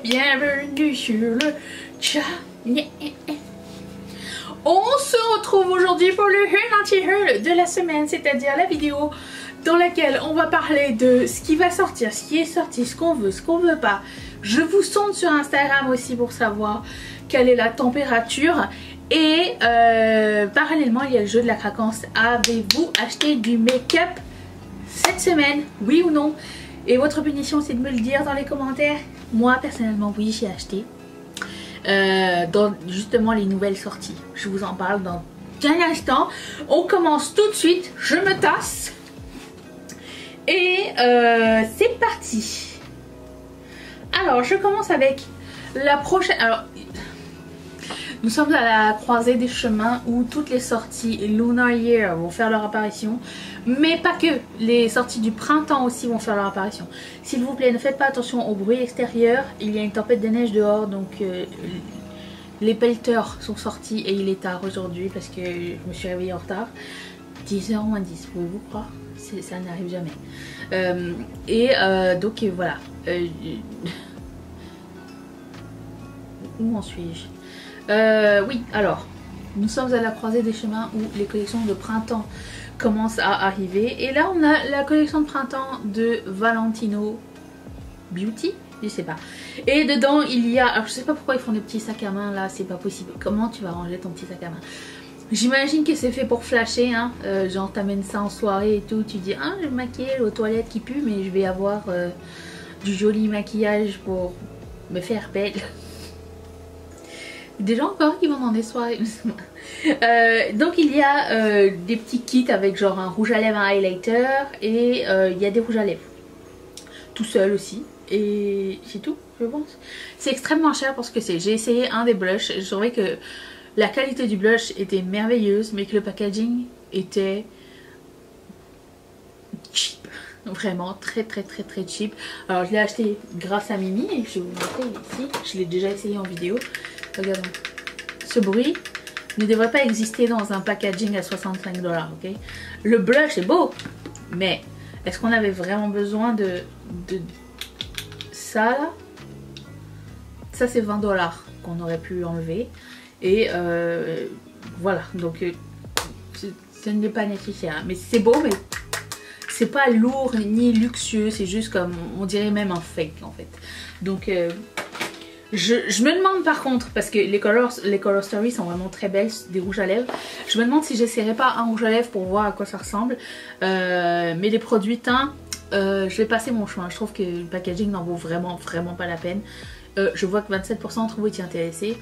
bienvenue sur le channel. On se retrouve aujourd'hui pour le haul anti-haul de la semaine, c'est-à-dire la vidéo dans laquelle on va parler de ce qui va sortir, ce qui est sorti, ce qu'on veut pas. Je vous sonde sur Instagram aussi pour savoir quelle est la température. Et parallèlement, il y a le jeu de la craquance. Avez-vous acheté du make-up cette semaine? Oui ou non? Et votre punition, c'est de me le dire dans les commentaires. Moi, personnellement, oui, j'ai acheté. Dans justement les nouvelles sorties. Je vous en parle dans un instant. On commence tout de suite. Je me tasse. Et c'est parti. Alors, je commence avec la prochaine... Alors, nous sommes à la croisée des chemins où toutes les sorties Lunar Year vont faire leur apparition. Mais pas que, les sorties du printemps aussi vont faire leur apparition. S'il vous plaît, ne faites pas attention au bruit extérieur. Il y a une tempête de neige dehors, donc les pelleteurs sont sortis et il est tard aujourd'hui parce que je me suis réveillée en retard. 10h moins 10, pouvez-vous croire? Ça n'arrive jamais. Donc voilà. Où en suis-je? Oui, alors, nous sommes à la croisée des chemins où les collections de printemps commencent à arriver. Et là, on a la collection de printemps de Valentino Beauty, je sais pas. Et dedans, il y a... Alors, je sais pas pourquoi ils font des petits sacs à main là, c'est pas possible. Comment tu vas ranger ton petit sac à main? J'imagine que c'est fait pour flasher, hein. Genre, t'amènes ça en soirée et tout. Tu dis, ah, je vais me maquiller aux toilettes qui puent, mais je vais avoir du joli maquillage pour me faire belle. Des gens encore qui vont dans des soirées. Donc il y a des petits kits avec genre un rouge à lèvres, un highlighter et il y a des rouges à lèvres. Tout seul aussi. Et c'est tout, je pense. C'est extrêmement cher pour ce que c'est. J'ai essayé un des blushs et je trouvais que la qualité du blush était merveilleuse mais que le packaging était cheap. Vraiment très cheap. Alors je l'ai acheté grâce à Mimi et je vais vous montrer ici. Je l'ai déjà essayé en vidéo. Regardons. Ce bruit ne devrait pas exister dans un packaging à 65 $, ok? Le blush est beau, mais est-ce qu'on avait vraiment besoin de ça là? Ça c'est 20 $ qu'on aurait pu enlever. Et voilà, donc ce n'est pas nécessaire. Mais c'est beau, mais c'est pas lourd ni luxueux, c'est juste comme, on dirait même un fake en fait. Donc... Je me demande par contre, parce que les color stories sont vraiment très belles, des rouges à lèvres. Je me demande si j'essaierai pas un rouge à lèvres pour voir à quoi ça ressemble. Mais les produits teints, je vais passer mon chemin. Je trouve que le packaging n'en vaut vraiment pas la peine. Je vois que 27% d'entre vous étiez intéressés.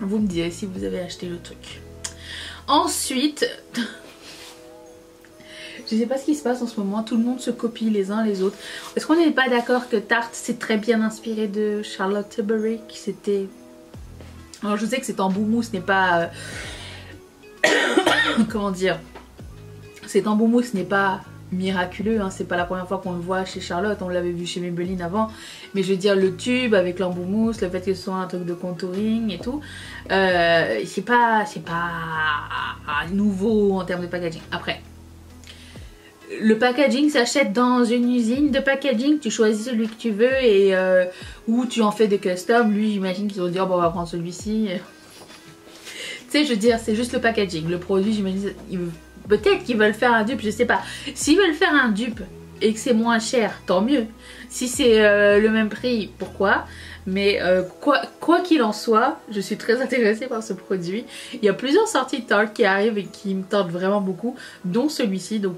Vous me direz si vous avez acheté le truc. Ensuite... Je sais pas ce qui se passe en ce moment, tout le monde se copie les uns les autres. Est-ce qu'on n'est pas d'accord que Tarte s'est très bien inspiré de Charlotte Tilbury qui c'était... Alors je sais que cet embout mousse n'est pas... Comment dire? Cet embout mousse n'est pas miraculeux, hein. C'est pas la première fois qu'on le voit chez Charlotte, on l'avait vu chez Maybelline avant. Mais je veux dire le tube avec l'embout mousse, le fait que ce soit un truc de contouring et tout. C'est pas nouveau en termes de packaging. Après... Le packaging s'achète dans une usine de packaging, tu choisis celui que tu veux et ou tu en fais des custom. Lui j'imagine qu'ils vont dire bon on va prendre celui-ci. Tu sais, je veux dire c'est juste le packaging. Le produit j'imagine peut-être qu'ils veulent faire un dupe, je sais pas. S'ils veulent faire un dupe et que c'est moins cher, tant mieux. Si c'est le même prix, pourquoi? Mais quoi qu'il en soit, je suis très intéressée par ce produit. Il y a plusieurs sorties de Tarte qui arrivent et qui me tentent vraiment beaucoup, dont celui-ci. Donc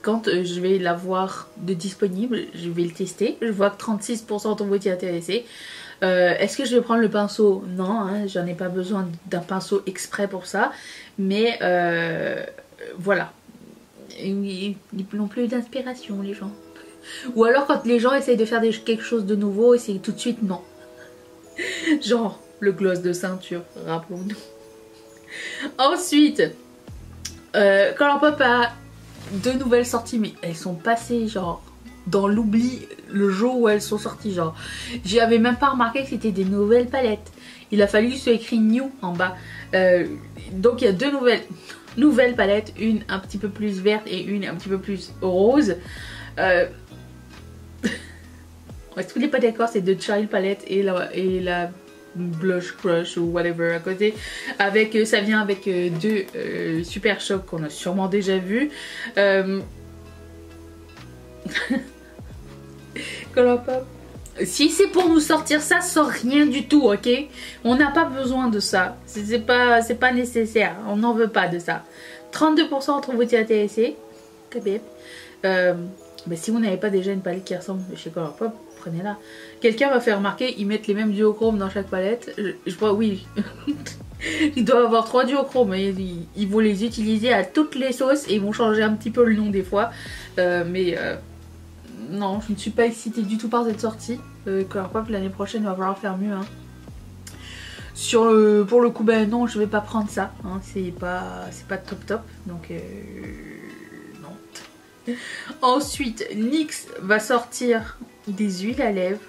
quand je vais l'avoir de disponible, je vais le tester. Je vois que 36% d'entre vous étiez intéressés. Est-ce que je vais prendre le pinceau? Non, hein, j'en ai pas besoin d'un pinceau exprès pour ça. Mais voilà. Ils n'ont plus d'inspiration les gens. Ou alors quand les gens essayent de faire quelque chose de nouveau et c'est tout de suite non. Genre le gloss de ceinture, rappelons-nous. Ensuite, Colourpop a... deux nouvelles sorties, mais elles sont passées genre dans l'oubli le jour où elles sont sorties. Genre j'y avais même pas remarqué que c'était des nouvelles palettes. Il a fallu que ce soit écrit new en bas. Donc il y a deux nouvelles palettes, une un petit peu plus verte et une un petit peu plus rose. Si vous n'êtes pas d'accord, c'est de Child Palette et la Blush Crush ou whatever à côté. Avec, ça vient avec deux Super Shock qu'on a sûrement déjà vu. Colourpop. Si c'est pour nous sortir ça, sort rien du tout, ok? On n'a pas besoin de ça. C'est pas nécessaire. On n'en veut pas de ça. 32% entre vous intéressés. Mais si vous n'avez pas déjà une palette qui ressemble chez Colourpop, prenez-la. Quelqu'un va faire remarquer, ils mettent les mêmes duochromes dans chaque palette. Je crois, oui. Il doit avoir 3 duochromes. Ils vont les utiliser à toutes les sauces et ils vont changer un petit peu le nom des fois. Non, je ne suis pas excitée du tout par cette sortie. Colourpop l'année prochaine va falloir faire mieux. Hein. Pour le coup, ben non, je vais pas prendre ça. Hein. C'est pas top. Donc non. Ensuite, NYX va sortir des huiles à lèvres.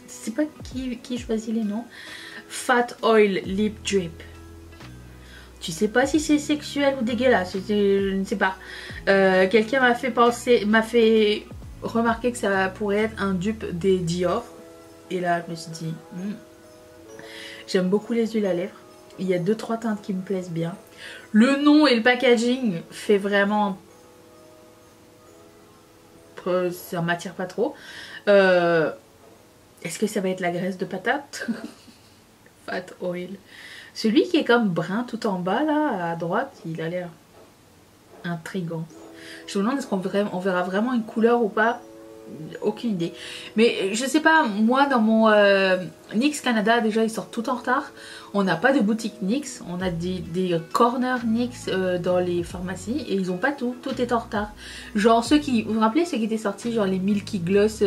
Je sais pas qui choisit les noms. Fat Oil Lip Drip. Tu sais pas si c'est sexuel ou dégueulasse, je ne sais pas. Quelqu'un m'a fait remarquer que ça pourrait être un dupe des Dior. Et là, je me suis dit, j'aime beaucoup les huiles à lèvres. Il y a 2-3 teintes qui me plaisent bien. Le nom et le packaging fait vraiment... ça m'attire pas trop. Est-ce que ça va être la graisse de patate? Fat Oil. Celui qui est comme brun tout en bas là, à droite, il a l'air intriguant. Je me demande est-ce qu'on verra vraiment une couleur ou pas. Aucune idée. Mais je sais pas, moi dans mon NYX Canada, déjà ils sortent tout en retard. On n'a pas de boutique NYX, on a des corners NYX dans les pharmacies et ils ont pas tout, tout est en retard. Genre vous vous rappelez ceux qui étaient sortis, genre les Milky Gloss,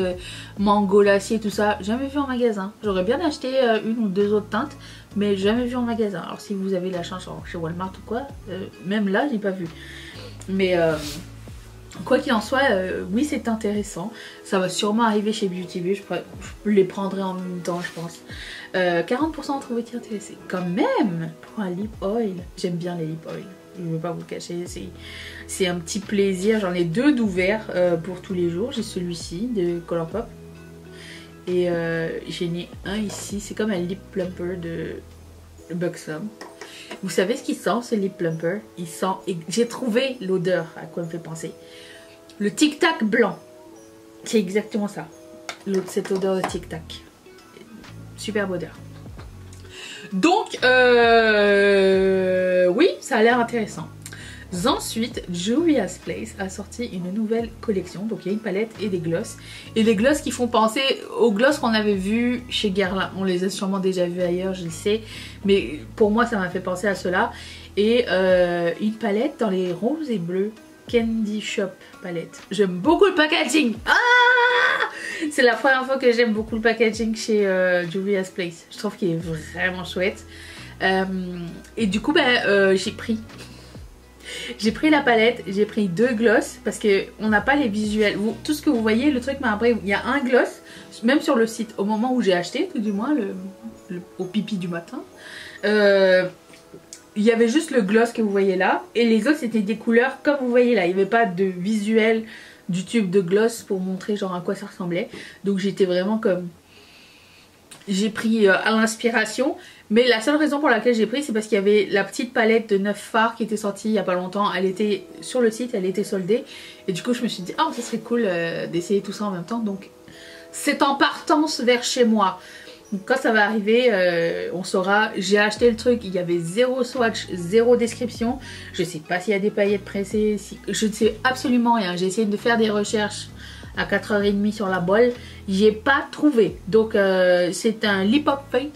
Mango Lacier, tout ça, jamais vu en magasin. J'aurais bien acheté une ou deux autres teintes, mais jamais vu en magasin. Alors si vous avez la chance genre, chez Walmart ou quoi, même là j'ai pas vu. Mais quoi qu'il en soit, oui c'est intéressant. Ça va sûrement arriver chez Beauty Bay, je les prendrai en même temps je pense. 40% entre vous intéressés. Quand même, pour un lip oil. J'aime bien les lip oil. Je ne vais pas vous le cacher. C'est un petit plaisir. J'en ai 2 d'ouvert pour tous les jours. J'ai celui-ci de Colourpop. Et j'en ai un ici. C'est comme un lip plumper de Buxom. Vous savez ce qu'il sent ce lip plumper? Il sent... J'ai trouvé l'odeur à quoi il me fait penser. Le Tic Tac blanc. C'est exactement ça. Cette odeur de Tic Tac. Superbe odeur. Donc, oui, ça a l'air intéressant. Ensuite, Juvia's Place a sorti une nouvelle collection. Donc, il y a une palette et des glosses. Et des glosses qui font penser aux glosses qu'on avait vus chez Guerlain. On les a sûrement déjà vus ailleurs, je le sais. Mais pour moi, ça m'a fait penser à cela. Et une palette dans les roses et bleus. Candy Shop palette. J'aime beaucoup le packaging. Ah! C'est la première fois que j'aime beaucoup le packaging chez Juvia's Place. Je trouve qu'il est vraiment chouette. Et du coup, j'ai pris la palette, j'ai pris 2 gloss parce qu'on n'a pas les visuels. Tout ce que vous voyez, le truc, mais après, il y a un gloss, même sur le site, au moment où j'ai acheté, tout du moins, au pipi du matin. Il y avait juste le gloss que vous voyez là. Et les autres, c'était des couleurs comme vous voyez là. Il n'y avait pas de visuel du tube de gloss pour montrer genre à quoi ça ressemblait. Donc j'étais vraiment comme... J'ai pris à l'inspiration. Mais la seule raison pour laquelle j'ai pris, c'est parce qu'il y avait la petite palette de 9 fards qui était sortie il n'y a pas longtemps. Elle était sur le site, elle était soldée. Et du coup, je me suis dit, ah, ça serait cool d'essayer tout ça en même temps. Donc, c'est en partance vers chez moi. Donc, quand ça va arriver, on saura. J'ai acheté le truc, il y avait 0 swatch, 0 description. Je sais pas s'il y a des paillettes pressées. Je ne sais absolument rien. J'ai essayé de faire des recherches à 4h30 sur la bolle. J'ai pas trouvé. Donc, c'est un lip up fait.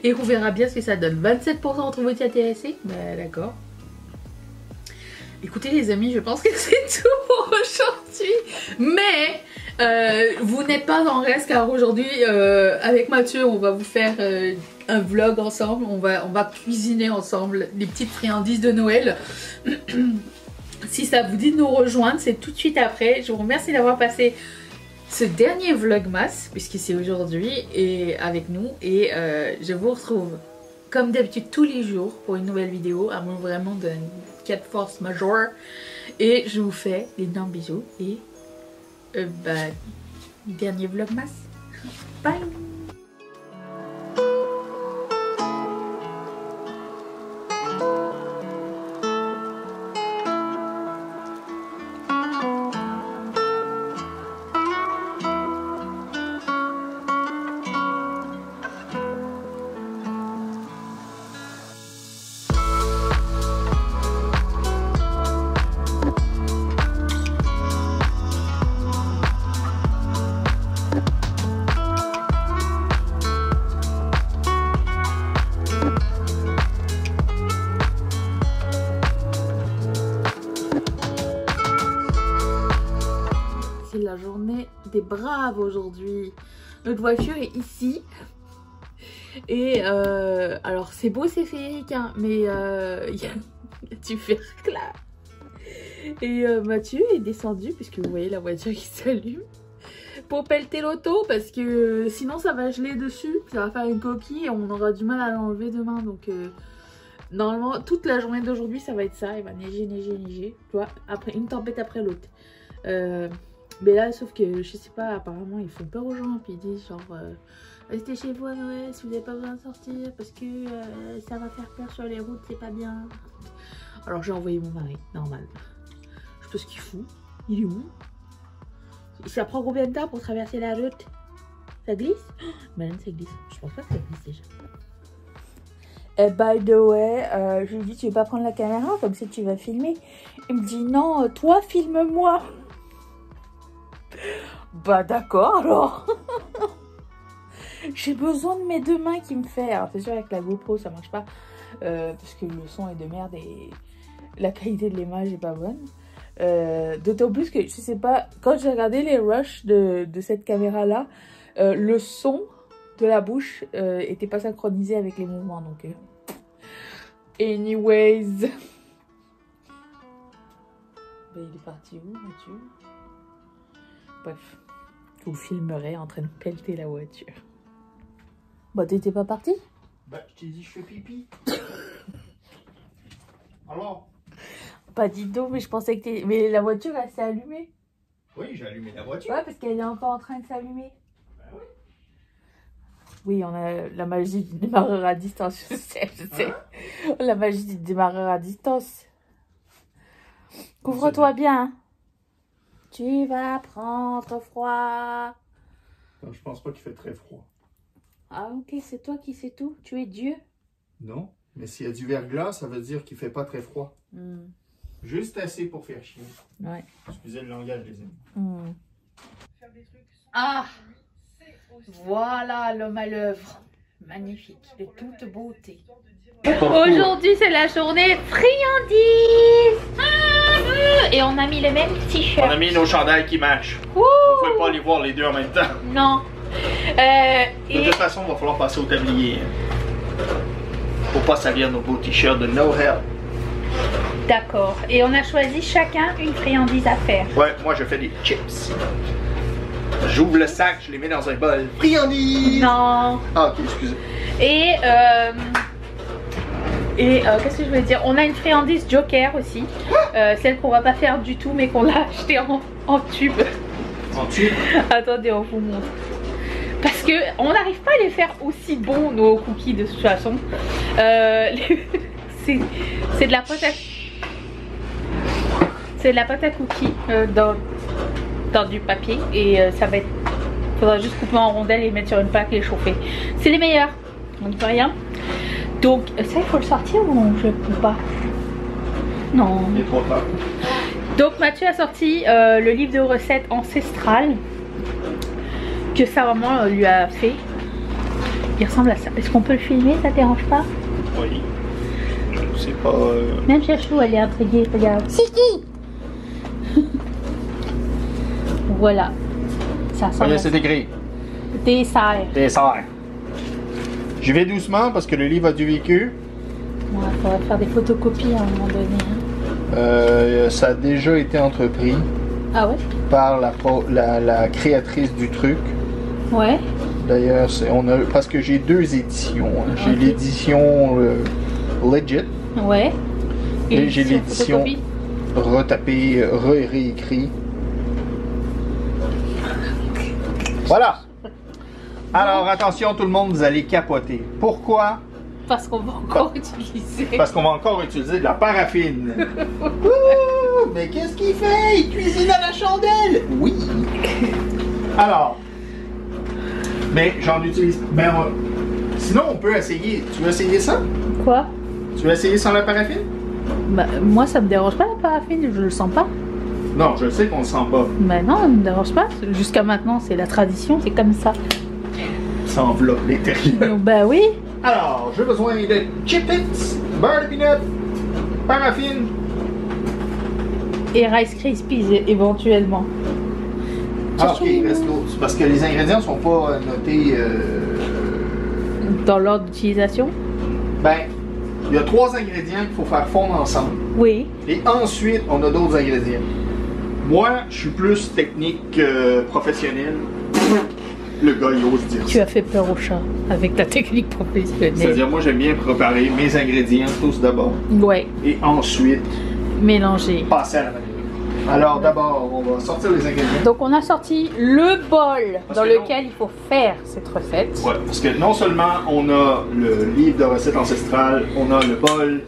Et on verra bien ce que ça donne. 27% entre vous intéressés. Bah d'accord. Écoutez les amis, je pense que c'est tout pour aujourd'hui. Mais vous n'êtes pas en reste car aujourd'hui avec Mathieu on va vous faire un vlog ensemble. On va cuisiner ensemble les petites friandises de Noël. Si ça vous dit de nous rejoindre, c'est tout de suite après. Je vous remercie d'avoir passé ce dernier vlogmas, puisque c'est aujourd'hui, et avec nous. Et je vous retrouve comme d'habitude tous les jours pour une nouvelle vidéo, à moins vraiment d'une 4 force majeure. Et je vous fais d'énormes bisous et Dernier vlogmas. Bye. C'est la journée des braves aujourd'hui. Notre voiture est ici. Et alors c'est beau, c'est féerique, hein, mais il y a du verglas. Et Mathieu est descendu, puisque vous voyez la voiture qui s'allume, pour pelleter l'auto, parce que sinon ça va geler dessus, ça va faire une coquille et on aura du mal à l'enlever demain. Donc normalement toute la journée d'aujourd'hui ça va être ça, il va neiger, neiger, neiger, tu vois, après une tempête après l'autre. Mais là, sauf que je sais pas, apparemment ils font peur aux gens, puis ils disent genre restez chez vous à Noël si vous n'avez pas besoin de sortir parce que ça va faire peur sur les routes, c'est pas bien. Alors j'ai envoyé mon mari, normal. Je sais pas ce qu'il fout, il est où? Ça prend combien de temps pour traverser la route? Ça glisse? Madame, ça glisse. Je pense pas que ça glisse déjà. By the way, je lui dis tu veux pas prendre la caméra comme ça tu vas filmer. Il me dit non, toi filme-moi. Bah d'accord alors. J'ai besoin de mes deux mains qui me fait. Alors c'est sûr avec la GoPro ça marche pas parce que le son est de merde et la qualité de l'image est pas bonne. D'autant plus que je sais pas, quand j'ai regardé les rushs de cette caméra là, le son de la bouche était pas synchronisé avec les mouvements donc anyways. Ben, il est parti où Mathieu? Bref, je vous filmerai en train de pelleter la voiture. Bah t'étais pas parti? Bah je t'ai dit je fais pipi. Alors? Bah dis donc, mais je pensais que t'es... Mais la voiture elle s'est allumée. Oui, j'ai allumé la voiture. Ouais, parce qu'elle est encore en train de s'allumer. Bah oui. Oui, on a la magie du démarreur à distance, je sais. Hein? La magie du démarreur à distance. Couvre-toi bien. Tu vas prendre froid. Non, je pense pas qu'il fait très froid. Ah ok, c'est toi qui sais tout. Tu es Dieu. Non, mais s'il y a du verglas, ça veut dire qu'il fait pas très froid. Juste assez pour faire chier. Ouais. Excusez le langage, les amis. Ah, voilà l'homme à l'œuvre. Magnifique, de toute beauté. Aujourd'hui, c'est la journée friandise. Et on a mis les mêmes t-shirts. On a mis nos chandails qui matchent. Ouh. On ne pouvait pas les voir les deux en même temps. Non. De toute façon, il va falloir passer au tablier. Pour pas salir nos beaux t-shirts de No Help. D'accord. Et on a choisi chacun une friandise à faire. Ouais, moi je fais des chips. J'ouvre le sac, je les mets dans un bol. Friandise! Non. Ah, ok, excusez. Et qu'est-ce que je voulais dire? On a une friandise Joker aussi. Celle qu'on va pas faire du tout, mais qu'on l'a achetée en tube. En tube? Attendez, on vous montre. Parce que on n'arrive pas à les faire aussi bons, nos cookies, de toute façon. C'est de la pâte à... C'est de la pâte à cookies dans du papier. Et ça va être... Faudra juste couper en rondelles et mettre sur une plaque et les chauffer. C'est les meilleurs. On ne peut rien. Donc ça, il faut le sortir ou je peux pas? Non. Il est trop tard. Donc Mathieu a sorti le livre de recettes ancestrales que sa maman lui a fait. Il ressemble à ça. Est-ce qu'on peut le filmer? Ça te dérange pas? Oui. C'est pas... Même Chachou, elle est intriguée. Regarde. C'est qui? Voilà. Ça ressemble à ça. c'est écrit. Dessert. Dessert. Je vais doucement parce que le livre a du vécu. Ouais, il faudrait faire des photocopies à un moment donné. Ça a déjà été entrepris Ah ouais? par la créatrice du truc. Ouais. D'ailleurs, parce que j'ai deux éditions. J'ai Ok. l'édition legit Ouais. et j'ai l'édition photocopie? retapée, réécrit. Voilà. Alors, attention tout le monde, vous allez capoter. Pourquoi? Parce qu'on va encore utiliser. Parce qu'on va encore utiliser de la paraffine. Ouh, mais qu'est-ce qu'il fait? Il cuisine à la chandelle. Oui. Alors, mais j'en utilise. Mais sinon, on peut essayer. Tu veux essayer ça? Quoi? Tu veux essayer sans la paraffine? Bah, moi, ça me dérange pas la paraffine, je le sens pas. Non, je sais qu'on le sent pas. Bah non, ça me dérange pas. Jusqu'à maintenant, c'est la tradition, c'est comme ça. Ça enveloppe l'intérieur. Bah oui. Alors, j'ai besoin de Chip-Its, beurre de peanut, paraffine. Et Rice Krispies éventuellement. Ah, ok, il reste l'autre. C'est parce que les ingrédients sont pas notés. Dans l'ordre d'utilisation? Ben, il y a 3 ingrédients qu'il faut faire fondre ensemble. Oui. Et ensuite, on a d'autres ingrédients. Moi, je suis plus technique professionnel. Le gars, il ose dire Tu ça. as fait peur au chat avec ta technique professionnelle. C'est-à-dire, moi, j'aime bien préparer mes ingrédients tous d'abord. Ouais. Et ensuite, Mélanger. passer à la vanille. Alors, d'abord, on va sortir les ingrédients. Donc on a sorti le bol Parce dans que lequel il faut faire cette recette. Ouais, parce que non seulement on a le livre de recettes ancestrales, on a le bol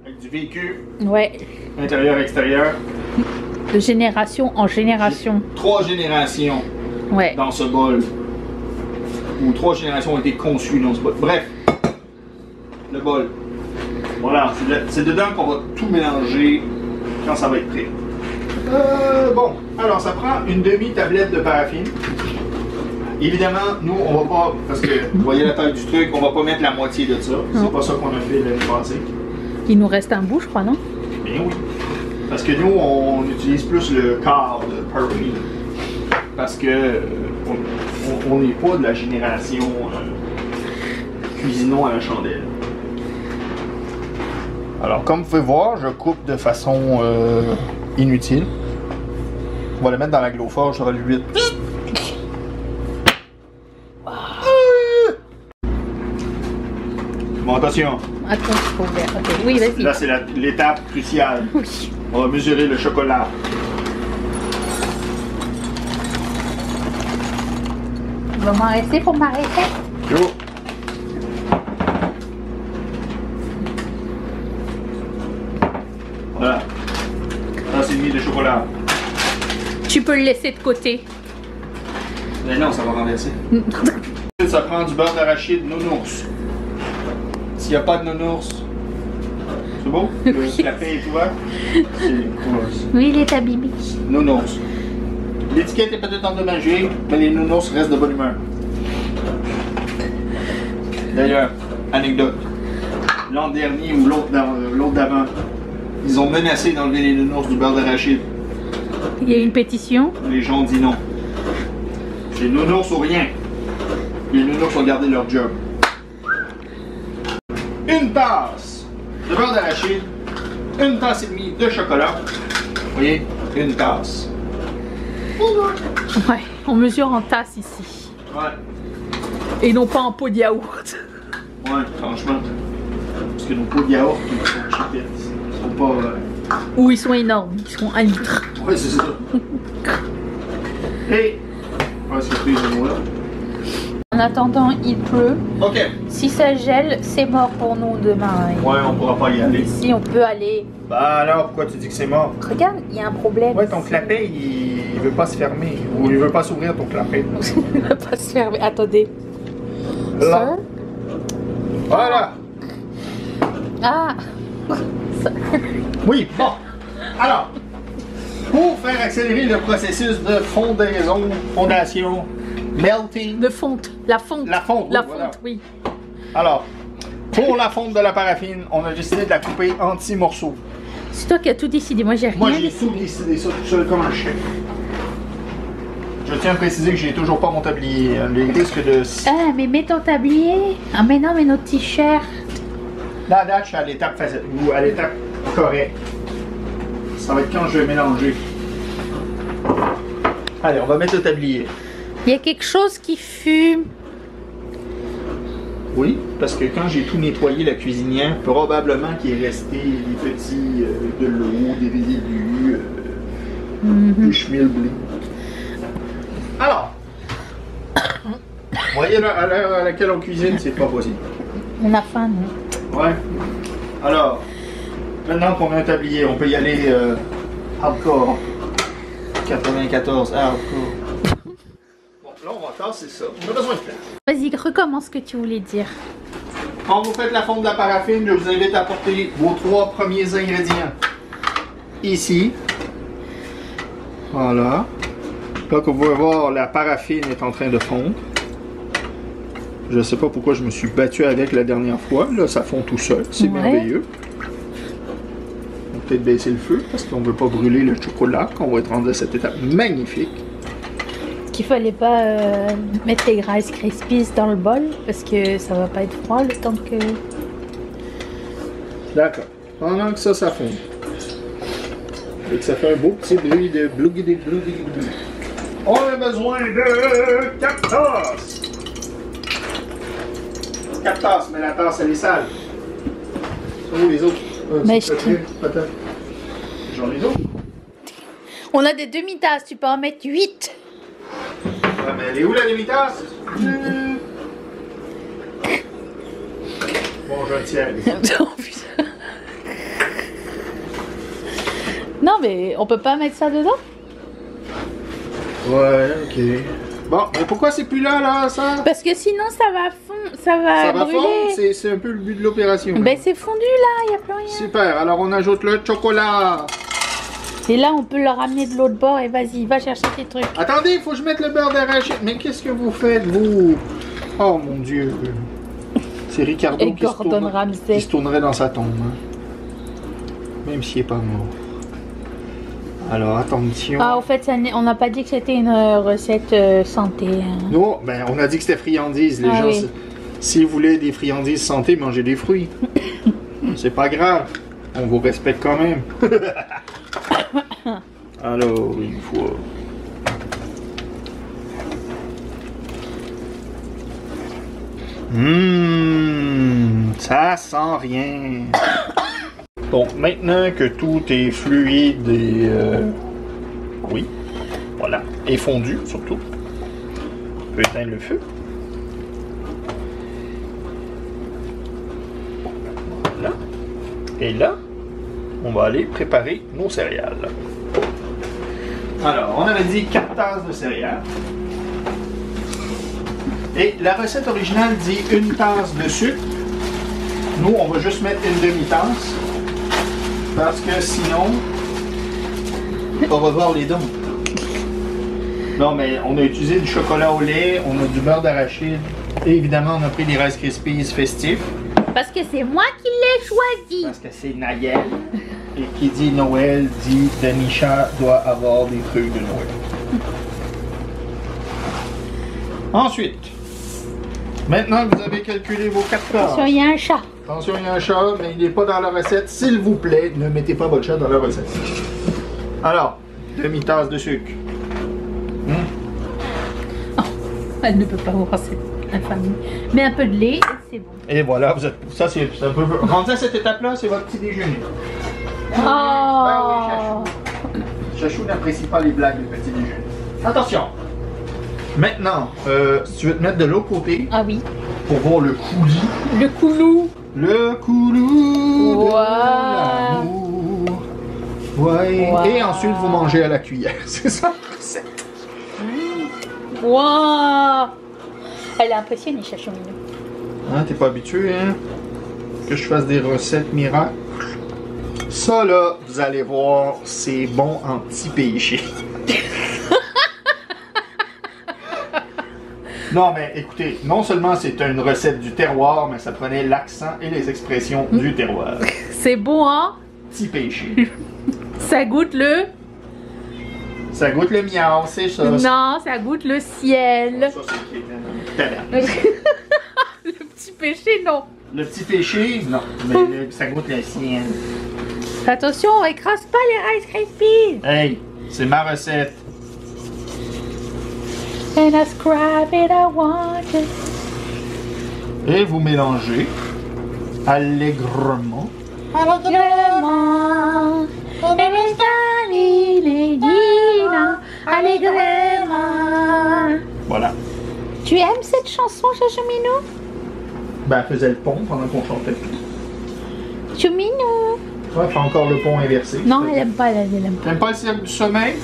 avec du vécu, Ouais. intérieur-extérieur. De génération en génération. 3 générations Ouais. dans ce bol. Ou 3 générations ont été conçues dans ce bol. Bref, le bol. Voilà, c'est dedans qu'on va tout mélanger quand ça va être prêt. Bon, alors ça prend une demi-tablette de paraffine. Évidemment, nous, on va pas, parce que vous voyez la taille du truc, on va pas mettre la moitié de ça. Non. C'est pas ça qu'on a fait l'année passée. Il nous reste un bout, je crois, non? Bien oui. Parce que nous, on utilise plus le quart de paraffine. Parce que on n'est pas de la génération cuisinons à la chandelle. Alors, comme vous pouvez voir, je coupe de façon inutile. On va le mettre dans la glowforge sur le 8. Bon, attention. Attends, il faut ouvrir. Ok, oui, vas-y. Là, c'est l'étape cruciale. Oui. On va mesurer le chocolat. On va m'en rester pour ma recette. Go. Voilà. Là, c'est mis de chocolat. Tu peux le laisser de côté. Mais non, ça va renverser. Ça prend du beurre d'arachide nounours. S'il n'y a pas de nounours, c'est beau? Le café est ouvert? C'est nounours. Oui, il est abîmé. Nounours. L'étiquette est peut-être endommagée, mais les nounours restent de bonne humeur. D'ailleurs, anecdote. L'an dernier ou l'autre d'avant, ils ont menacé d'enlever les nounours du beurre d'arachide. Il y a une pétition. Les gens ont dit non. Les nounours ou rien. Les nounours ont gardé leur job. Une tasse de beurre d'arachide, une tasse et demie de chocolat. Vous voyez, une tasse. Ouais, on mesure en tasse ici. Ouais, Et non pas en pot de yaourt. ouais, franchement. Parce que nos pots de yaourt, ils sont chipettes. Ils sont pas. Ou ils sont énormes, ils sont 1 litre. Ouais, c'est ça. Et. Ouais, c'est pris de moi. En attendant, il pleut. Ok. Si ça gèle, c'est mort pour nous demain. Et Ouais, on pourra pas y aller. si on peut aller. Bah alors, pourquoi tu dis que c'est mort? Regarde, il y a un problème. Ouais, ton clapet, il veut pas se fermer. Ou il veut pas s'ouvrir ton clapet. Il va pas se fermer. Attendez. Là. Voilà. Ah. Oui, bon. Alors, pour faire accélérer le processus de fondation, melting, De fonte. La fonte. la fonte, La oui, fonte, voilà. oui. Alors, pour la fonte de la paraffine, on a décidé de la couper en petits morceaux. C'est toi qui as tout décidé. Moi, j'ai rien Moi, j'ai décidé. tout décidé ça tout seul comme un chef. Je tiens à préciser que j'ai toujours pas mon tablier. Les risques de... Ah, mais mets ton tablier. Ah, mais non, mais notre t-shirt. Là, je suis à l'étape facile, ou à l'étape correcte. Ça va être quand je vais mélanger. Allez, on va mettre le tablier. Il y a quelque chose qui fume. Oui, parce que quand j'ai tout nettoyé la cuisinière, probablement qu'il est resté des petits de l'eau, des résidus, du schmilblick. Alors, Vous voyez, à l'heure à laquelle on cuisine, c'est pas possible. On a faim, non? Ouais. Alors, maintenant qu'on a un tablier, on peut y aller hardcore. 94 hardcore. Bon, là, on va tasser ça. On a besoin de place. Vas-y, recommence ce que tu voulais dire. Quand vous faites la fonte de la paraffine, je vous invite à apporter vos 3 premiers ingrédients. Ici. Voilà. Là, comme vous pouvez voir, la paraffine est en train de fondre. Je ne sais pas pourquoi je me suis battu avec la dernière fois. Là, ça fond tout seul. C'est merveilleux. On va peut-être baisser le feu parce qu'on ne veut pas brûler le chocolat quand on va être rendu à cette étape magnifique. Qu'il fallait pas mettre les Rice Krispies dans le bol parce que ça va pas être froid le temps que... D'accord. Pendant que ça fond. Et que ça fait un beau petit bruit de blougidi. On a besoin de 4 tasses. 4 tasses, mais la tasse elle est sale. Sont où les autres? Mais je J'en ai d'autres. On a des demi-tasses, tu peux en mettre 8. Ouais, mais elle est où la demi-tasse? Bon, je tiens. Oh, putain. Non, mais on peut pas mettre ça dedans? Ouais, ok. Bon, mais pourquoi c'est plus là, ça? Parce que sinon ça va fondre, ça va brûler. Fondre? C'est un peu le but de l'opération. Ben c'est fondu là, il n'y a plus rien. Super, alors on ajoute le chocolat. Et là on peut le ramener de l'autre bord et vas-y, va chercher tes trucs. Attendez, il faut que je mette le beurre d'arachide. Mais qu'est-ce que vous faites, vous? Oh mon Dieu. C'est Ricardo Et Gordon Ramsay qui se tournerait dans sa tombe. Hein. Même s'il n'est pas mort. Alors, attention. Ah, au fait, on n'a pas dit que c'était une recette santé. Hein. Non, ben, on a dit que c'était friandises. Les gens, oui. S'ils voulaient des friandises santé, mangez des fruits. C'est pas grave. On vous respecte quand même. Alors, une fois. Ça sent rien. Bon, maintenant que tout est fluide et oui, voilà, et fondu surtout, on peut éteindre le feu. Voilà. Et là, on va aller préparer nos céréales. Alors, on avait dit 4 tasses de céréales. Et la recette originale dit 1 tasse de sucre. Nous, on va juste mettre une demi-tasse. Parce que sinon, on va voir les dons. Non, mais on a utilisé du chocolat au lait, on a du beurre d'arachide. Et évidemment, on a pris des Rice Krispies festifs. Parce que c'est moi qui l'ai choisi. Parce que c'est Nayel. Et qui dit Noël dit Danisha doit avoir des trucs de Noël. Ensuite, maintenant que vous avez calculé vos 4 tasses. Attention, il y a un chat. Attention, il y a un chat, mais il n'est pas dans la recette. S'il vous plaît, ne mettez pas votre chat dans la recette. Alors, demi-tasse de sucre. Oh, elle ne peut pas voir cette infamie. Mais un peu de lait, c'est bon. Et voilà, vous êtes, ça c'est un peu... Rendu à cette étape-là, c'est votre petit déjeuner. Oh. Ben oui, Chachou n'apprécie pas les blagues de petit déjeuner. Attention. Maintenant, si tu veux te mettre de l'autre côté, Ah oui. pour voir le coulis. Le coulou. Le coulou de Wow. l'amour. Ouais. Wow. Et ensuite, vous mangez à la cuillère. C'est ça la recette. Wow. Elle est impressionnée, Chachou Minou. Hein, t'es pas habitué, hein? Que je fasse des recettes miracles. Ça, là, vous allez voir, c'est bon en petit péché. Non, mais écoutez, non seulement c'est une recette du terroir, mais ça prenait l'accent et les expressions du terroir. C'est bon, hein? Petit péché. Ça goûte le... Ça goûte le miau, c'est ça. Non, ça goûte le ciel. Ça, c'est Le petit péché, non. le petit péché, non, mais ça goûte le ciel. Attention, on écrase pas les Rice Krispies. Hey, c'est ma recette. And I scrap it, I want it. Et vous mélangez allègrement. Allègrement. Allègrement. Voilà. Tu aimes cette chanson, Chouminou? Ben, elle faisait le pont pendant qu'on chantait. Chouminou. Ouais, elle fait encore le pont inversé. Non, elle aime pas, elle aime pas. T'aimes pas le sommeil?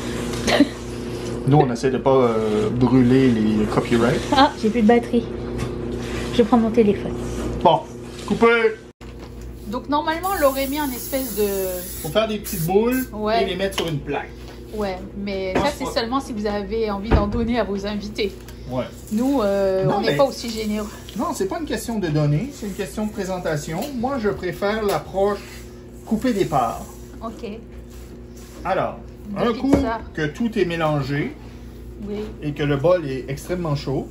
Nous, on essaie de pas brûler les copyrights. Ah, j'ai plus de batterie. Je prends mon téléphone. Bon, coupé! Donc normalement, on l'aurait mis en espèce de... Faut faire des petites boules Ouais. et les mettre sur une plaque. Ouais, mais ça c'est seulement si vous avez envie d'en donner à vos invités. Ouais. Nous, Non, on n'est mais- pas aussi généreux. Non, c'est pas une question de donner, c'est une question de présentation. Moi, je préfère l'approche couper des parts. Ok. Alors, De un coup pizza. que tout est mélangé Oui. et que le bol est extrêmement chaud,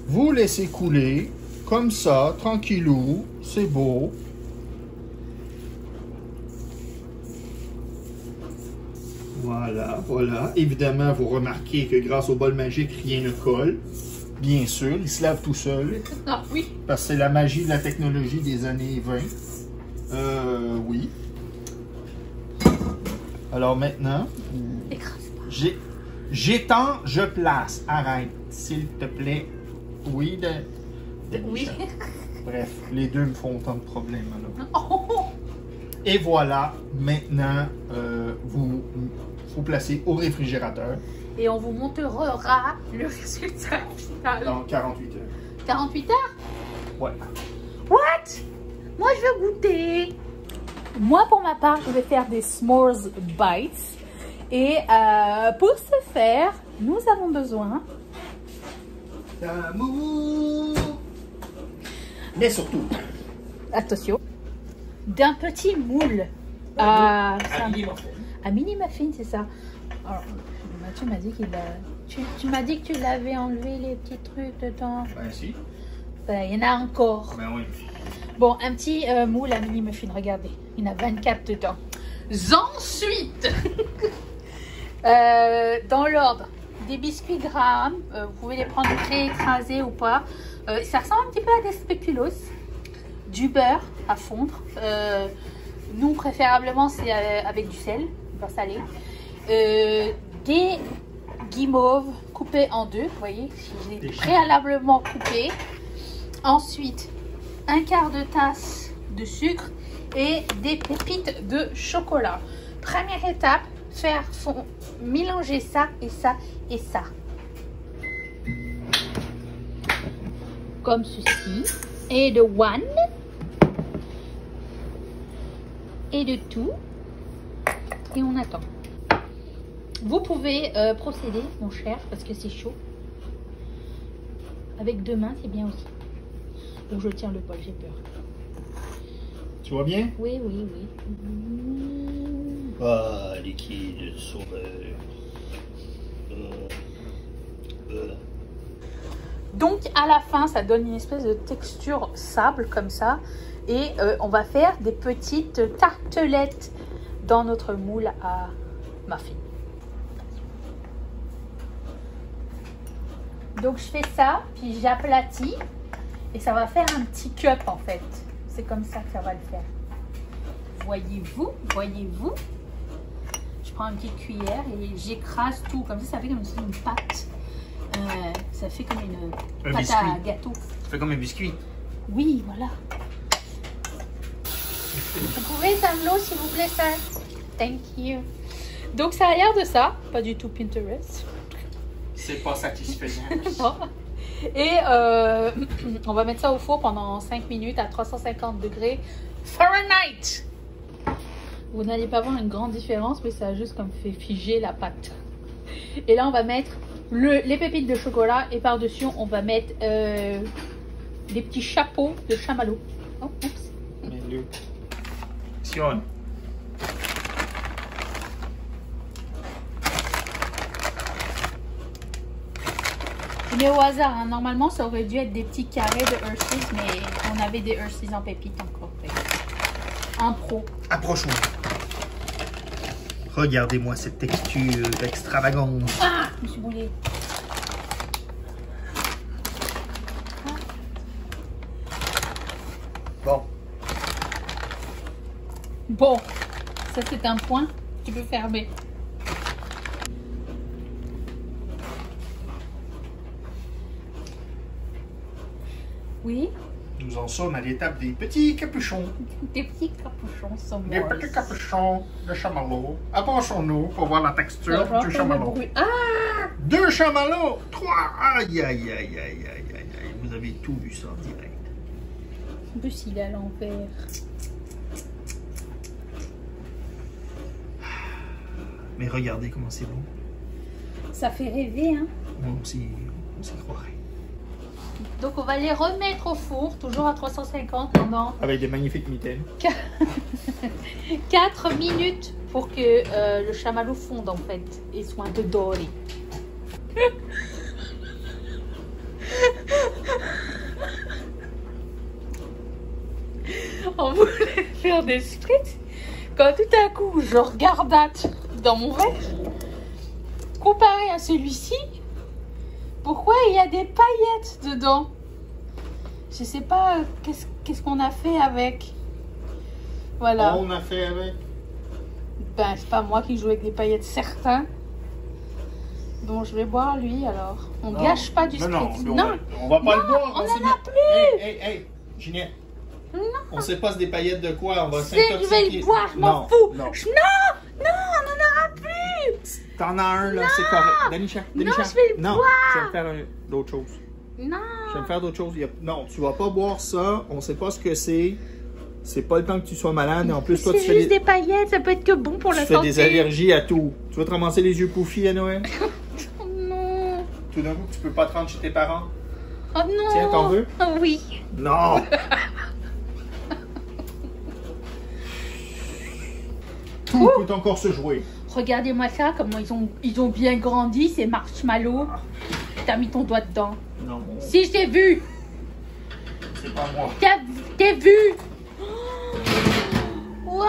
vous laissez couler comme ça, tranquillou, c'est beau. Voilà, voilà. Évidemment, vous remarquez que grâce au bol magique, rien ne colle. Bien sûr, il se lave tout seul. Ah oui. Parce que c'est la magie de la technologie des années 20. Oui. Alors maintenant, Écrase pas. j'étends, je place. Arrête, s'il te plaît. Oui, Oui. Bref, les deux me font autant de problèmes. Alors. Oh. Et voilà, maintenant, vous placez au réfrigérateur Et on vous montrera le résultat final. dans 48 heures. 48 heures? Ouais. What? Moi, je veux goûter. Moi, pour ma part, je vais faire des s'mores bites. Et pour ce faire, nous avons besoin... D'amour. Mais surtout, Attention. D'un petit moule. À mini muffin, c'est ça. Alors, Mathieu m'a dit qu'il a... Tu m'as dit que tu l'avais enlevé les petits trucs dedans. ben si. Ben, il y en a encore. Ben oui. Bon, un petit moule à mini muffin, regardez. Il y en a 24 dedans. Ensuite, dans l'ordre, des biscuits Graham. Vous pouvez les prendre pré-écrasés ou pas. Ça ressemble un petit peu à des spéculoos. Du beurre à fondre. Nous, préférablement, c'est avec du sel, beurre salé. Des guimauves coupés en deux. Vous voyez, j'ai préalablement coupé. Ensuite, un quart de tasse de sucre et des pépites de chocolat. Première étape, mélanger ça et ça et ça. Comme ceci. Et de one. Et de tout. Et on attend. Vous pouvez procéder, mon cher, parce que c'est chaud. Avec deux mains, c'est bien aussi. Donc je tiens le bol, j'ai peur. Tu vois bien? Oui, oui, oui. Ah, liquide sauveur. Donc à la fin, ça donne une espèce de texture sable comme ça. Et on va faire des petites tartelettes dans notre moule à muffin. Donc je fais ça, puis j'aplatis. Et ça va faire un petit cup en fait. C'est comme ça que ça va le faire. Voyez-vous, voyez-vous. Je prends une petite cuillère et j'écrase tout. Comme ça fait comme une pâte. Ça fait comme une pâte à gâteau. Ça fait comme un biscuit. Oui, voilà. Vous pouvez, Samlo, s'il vous plaît, ça. Thank you. Donc ça a l'air de ça. Pas du tout Pinterest. C'est pas satisfaisant. Non. Et on va mettre ça au four pendant 5 minutes à 350 degrés Fahrenheit. Vous n'allez pas voir une grande différence, mais ça a juste comme fait figer la pâte. Et là, on va mettre les pépites de chocolat et par-dessus, on va mettre des petits chapeaux de chamallow. Oh, oups. Mais Sion. Je mets au hasard, hein. Normalement ça aurait dû être des petits carrés de Hershey's, mais on avait des Hershey's en pépites encore. Un pro. Approche-moi. Regardez-moi cette texture extravagante. Ah, je me suis brûlée. Bon. Bon, ça c'est un point. Tu peux fermer. Oui. Nous en sommes à l'étape des petits capuchons. Des petits capuchons sont Des petits capuchons de chamallow. Avançons-nous pour voir la texture du chamallow. Ah! 2 chamallows, 3. Aïe, aïe, aïe, aïe, aïe, aïe, aïe. Vous avez tout vu ça en direct. En plus, il est à l'envers. Mais regardez comment c'est beau. Ça fait rêver, hein? Moi aussi, on s'y croirait. Donc, on va les remettre au four, toujours à 350 pendant Avec des magnifiques mitaines. 4 minutes pour que le chamallow fonde en fait et soit un peu doré. On voulait faire des frites quand tout à coup je regarde dans mon verre comparé à celui-ci. Pourquoi il y a des paillettes dedans? Je sais pas qu'est-ce qu'on a fait avec. Voilà. On a fait avec. Ben, c'est pas moi qui joue avec des paillettes, certains. Bon, je vais boire lui alors. On gâche pas du spritz. Non, on va pas le boire. On en a plus. Hey, Ginette. Non. On sait pas c'est des paillettes de quoi. On va Je vais s'intoxiquer. le boire, je m'en fous. Non. Non, on en aura plus. T'en as un là, c'est correct. Danisha. Non, je vais le boire. Je vais me faire d'autres choses. Non. Je vais me faire d'autres choses. Non, tu vas pas boire ça. On sait pas ce que c'est. C'est pas le temps que tu sois malade. Et en plus, toi, tu C'est fais juste des paillettes, ça peut être que bon pour la tu fais santé. des allergies à tout. Tu vas te ramasser les yeux pouffis à Noël? Oh non. Tout d'un coup, tu peux pas te rendre chez tes parents? Oh non. Tiens, t'en veux? Oh oui. Non! Tout peut encore se jouer. Regardez-moi ça, comment ils ont bien grandi, ces marshmallows. T'as mis ton doigt dedans. Non, Si, je t'ai vu. c'est pas moi. T'as vu. Waouh.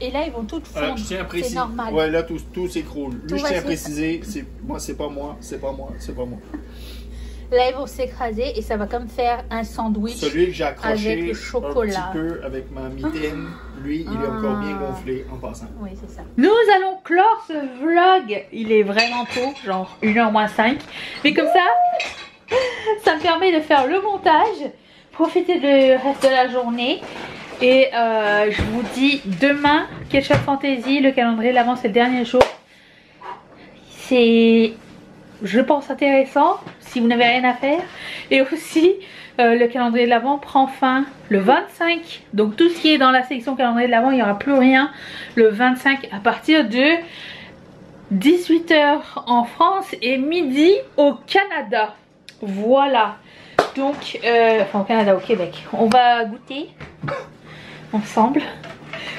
Et là, ils vont toutes fondre. Je tiens à C'est préciser. normal. Ouais, là, tout s'écroule. Tout Lui, je va tiens à s'écraser. préciser, c'est pas moi. Là, ils vont s'écraser et ça va comme faire un sandwich. Celui que j'ai accroché avec le chocolat. un petit peu avec ma mitaine, lui, il est encore bien gonflé en passant. Oui, c'est ça. Nous allons clore ce vlog. Il est vraiment tôt, genre 1h moins 5. Mais comme ça me permet de faire le montage, profiter du reste de la journée. Et je vous dis demain, Ketchup Fantasy, le calendrier de l'avant, c'est le dernier jour. C'est, je pense, intéressant si vous n'avez rien à faire. Et aussi, le calendrier de l'avant prend fin le 25. Donc tout ce qui est dans la section calendrier de l'avant, il n'y aura plus rien le 25 à partir de 18 h en France et midi au Canada. Voilà. Donc, enfin au Canada, au Québec. On va goûter ensemble.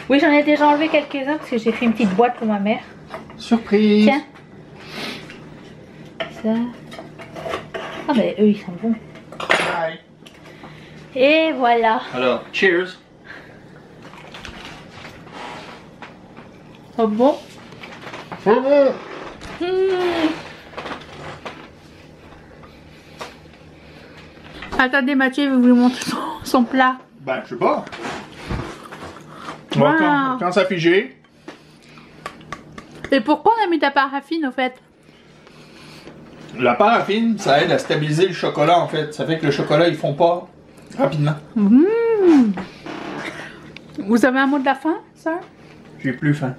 Oui, j'en ai déjà enlevé quelques-uns parce que j'ai fait une petite boîte pour ma mère. Surprise! Tiens. Ça. Ah ben eux ils sont bons. Bye. Et voilà. Alors, cheers! Oh bon. Attendez, Mathieu, vous voulez montrer son plat. Ben, je sais pas. Wow. Quand ça figé. Et pourquoi on a mis ta paraffine au fait? La paraffine, ça aide à stabiliser le chocolat en fait. Ça fait que le chocolat il fond pas rapidement. Vous avez un mot de la fin, ça? J'ai plus faim.